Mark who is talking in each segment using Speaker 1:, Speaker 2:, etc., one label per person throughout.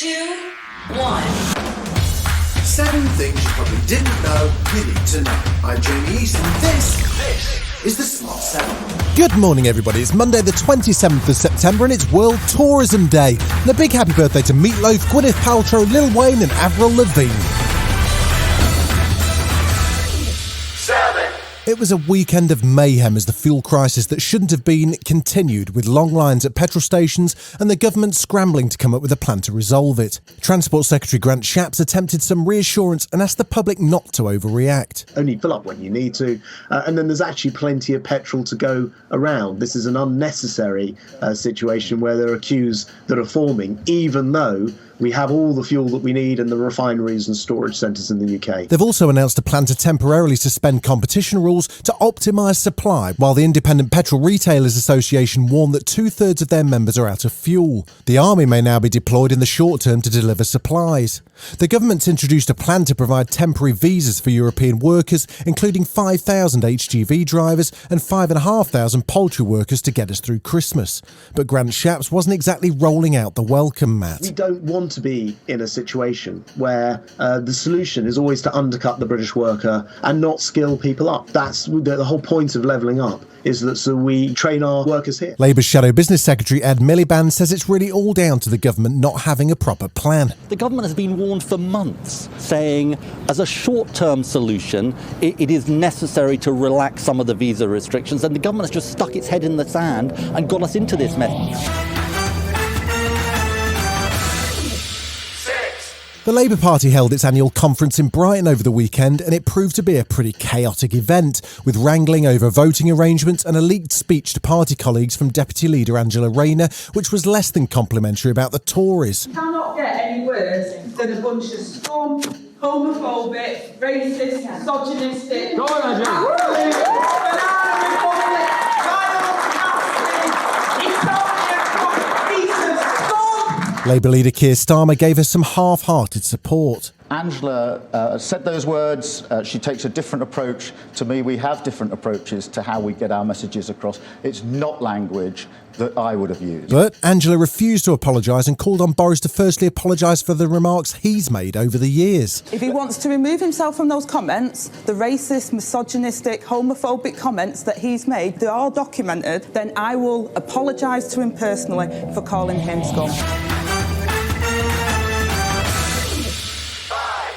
Speaker 1: 2, 1.
Speaker 2: 7 things you probably didn't know you need to know. I'm Jamie East, and this is the Smart 7.
Speaker 3: Good morning, everybody. It's Monday the 27th of September and it's World Tourism Day. And a big happy birthday to Meatloaf, Gwyneth Paltrow, Lil Wayne and Avril Lavigne. It was a weekend of mayhem as the fuel crisis that shouldn't have been continued, with long lines at petrol stations and the government scrambling to come up with a plan to resolve it. Transport Secretary Grant Shapps attempted some reassurance and asked the public not to overreact.
Speaker 4: Only fill up when you need to, and then there's actually plenty of petrol to go around. This is an unnecessary situation where there are queues that are forming, even though we have all the fuel that we need in the refineries and storage centres in the UK.
Speaker 3: They've also announced a plan to temporarily suspend competition rules to optimise supply, while the Independent Petrol Retailers Association warned that 2/3 of their members are out of fuel. The army may now be deployed in the short term to deliver supplies. The government's introduced a plan to provide temporary visas for European workers, including 5,000 HGV drivers and 5,500 poultry workers to get us through Christmas. But Grant Shapps wasn't exactly rolling out the welcome mat.
Speaker 4: We don't want to be in a situation where the solution is always to undercut the British worker and not skill people up. That's the whole point of levelling up, is that so we train our workers here.
Speaker 3: Labour's Shadow Business Secretary Ed Miliband says it's really all down to the government not having a proper plan.
Speaker 5: The government has been warned for months, saying as a short-term solution it is necessary to relax some of the visa restrictions, and the government has just stuck its head in the sand and got us into this mess.
Speaker 3: The Labour Party held its annual conference in Brighton over the weekend and it proved to be a pretty chaotic event, with wrangling over voting arrangements and a leaked speech to party colleagues from Deputy Leader Angela Rayner, which was less than complimentary about the Tories.
Speaker 6: You cannot get any worse than a bunch of scum, homophobic, racist, misogynistic... Go on, Angela!
Speaker 3: Labour leader Keir Starmer gave her some half-hearted support.
Speaker 7: Angela said those words. She takes a different approach to me. We have different approaches to how we get our messages across. It's not language that I would have used.
Speaker 3: But Angela refused to apologise and called on Boris to firstly apologise for the remarks he's made over the years.
Speaker 6: If he wants to remove himself from those comments, the racist, misogynistic, homophobic comments that he's made, they're all documented, then I will apologise to him personally for calling him scum.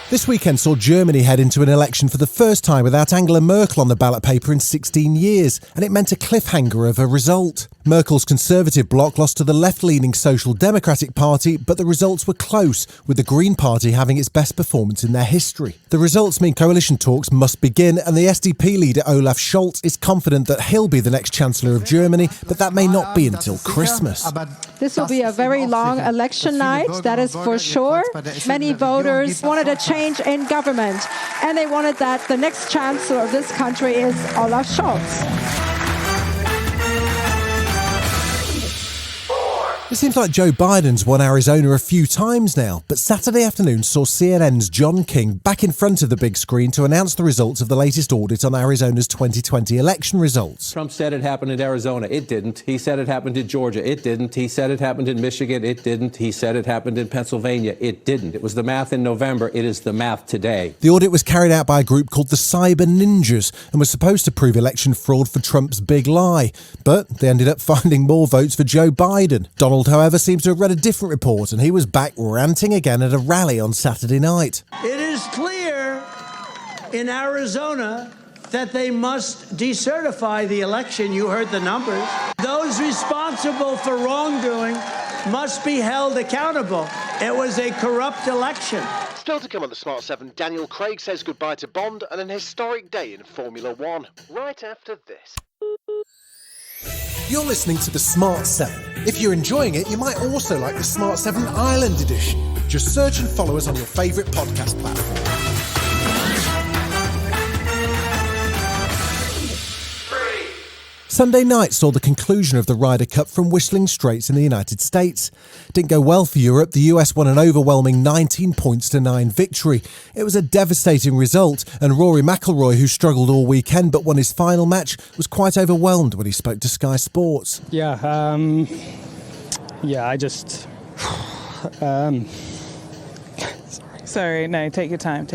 Speaker 3: This weekend saw Germany head into an election for the first time without Angela Merkel on the ballot paper in 16 years, and it meant a cliffhanger of a result. Merkel's Conservative bloc lost to the left-leaning Social Democratic Party, but the results were close, with the Green Party having its best performance in their history. The results mean coalition talks must begin, and the SDP leader Olaf Scholz is confident that he'll be the next Chancellor of Germany, but that may not be until Christmas.
Speaker 8: This will be a very long election night, that is for sure. Many voters wanted a change in government, and they wanted that the next Chancellor of this country is Olaf Scholz.
Speaker 3: It seems like Joe Biden's won Arizona a few times now, but Saturday afternoon saw CNN's John King back in front of the big screen to announce the results of the latest audit on Arizona's 2020 election results.
Speaker 9: Trump said it happened in Arizona. It didn't. He said it happened in Georgia. It didn't. He said it happened in Michigan. It didn't. He said it happened in Pennsylvania. It didn't. It was the math in November. It is the math today.
Speaker 3: The audit was carried out by a group called the Cyber Ninjas and was supposed to prove election fraud for Trump's big lie. But they ended up finding more votes for Joe Biden. Donald, however, seems to have read a different report, and he was back ranting again at a rally on Saturday night.
Speaker 10: It is clear in Arizona that they must decertify the election. You heard the numbers. Those responsible for wrongdoing must be held accountable. It was a corrupt election.
Speaker 11: Still to come on the Smart 7, Daniel Craig says goodbye to Bond and an historic day in Formula One. Right after this.
Speaker 3: You're listening to the Smart 7. If you're enjoying it, you might also like the Smart 7 Ireland edition. Just search and follow us on your favourite podcast platform. Sunday night saw the conclusion of the Ryder Cup from Whistling Straits in the United States. Didn't go well for Europe. The US won an overwhelming 19-9 victory. It was a devastating result, and Rory McIlroy, who struggled all weekend but won his final match, was quite overwhelmed when he spoke to Sky Sports.
Speaker 12: I just...
Speaker 6: Sorry, no, take your time.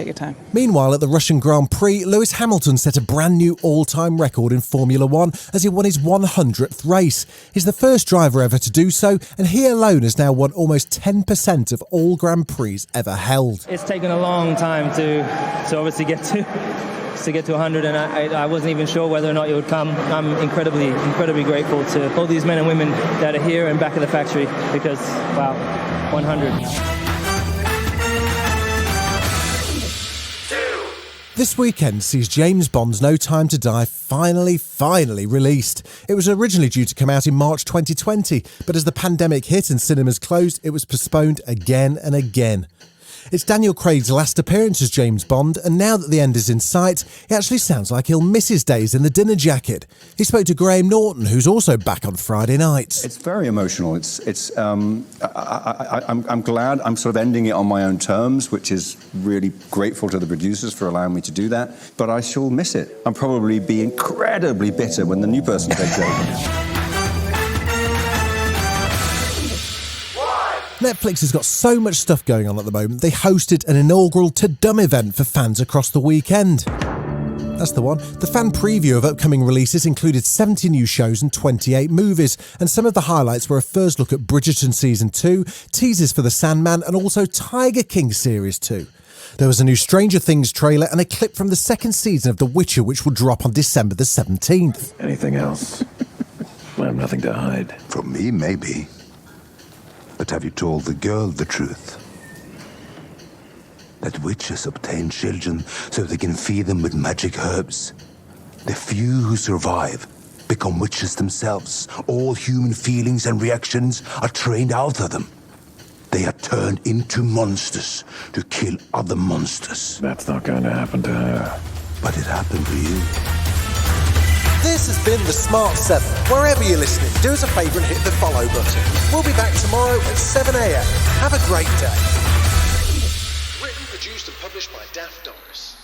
Speaker 3: Meanwhile, at the Russian Grand Prix, Lewis Hamilton set a brand new all-time record in Formula One as he won his 100th race. He's the first driver ever to do so, and he alone has now won almost 10% of all Grand Prix ever held.
Speaker 1: It's taken a long time to obviously get to 100, and I wasn't even sure whether or not it would come. I'm incredibly grateful to all these men and women that are here and back at the factory because, wow, 100.
Speaker 3: This weekend sees James Bond's No Time to Die finally released. It was originally due to come out in March 2020, but as the pandemic hit and cinemas closed, it was postponed again and again. It's Daniel Craig's last appearance as James Bond, and now that the end is in sight, it actually sounds like he'll miss his days in the dinner jacket. He spoke to Graham Norton, who's also back on Friday nights.
Speaker 12: It's very emotional. I'm glad I'm sort of ending it on my own terms, which is really grateful to the producers for allowing me to do that. But I shall miss it. I'll probably be incredibly bitter when the new person takes over.
Speaker 3: Netflix has got so much stuff going on at the moment, they hosted an inaugural To Dumb event for fans across the weekend. That's the one. The fan preview of upcoming releases included 70 new shows and 28 movies, and some of the highlights were a first look at Bridgerton Season 2, teasers for The Sandman, and also Tiger King Series 2. There was a new Stranger Things trailer and a clip from the second season of The Witcher, which will drop on December the 17th.
Speaker 13: Anything else? I have nothing to hide.
Speaker 14: From me, maybe. But have you told the girl the truth? That witches obtain children so they can feed them with magic herbs. The few who survive become witches themselves. All human feelings and reactions are trained out of them. They are turned into monsters to kill other monsters.
Speaker 13: That's not going to happen to her.
Speaker 14: But it happened to you.
Speaker 3: This has been The Smart 7. Wherever you're listening, do us a favour and hit the follow button. We'll be back tomorrow at 7 a.m. Have a great day.
Speaker 2: Written, produced and published by Daft Doris.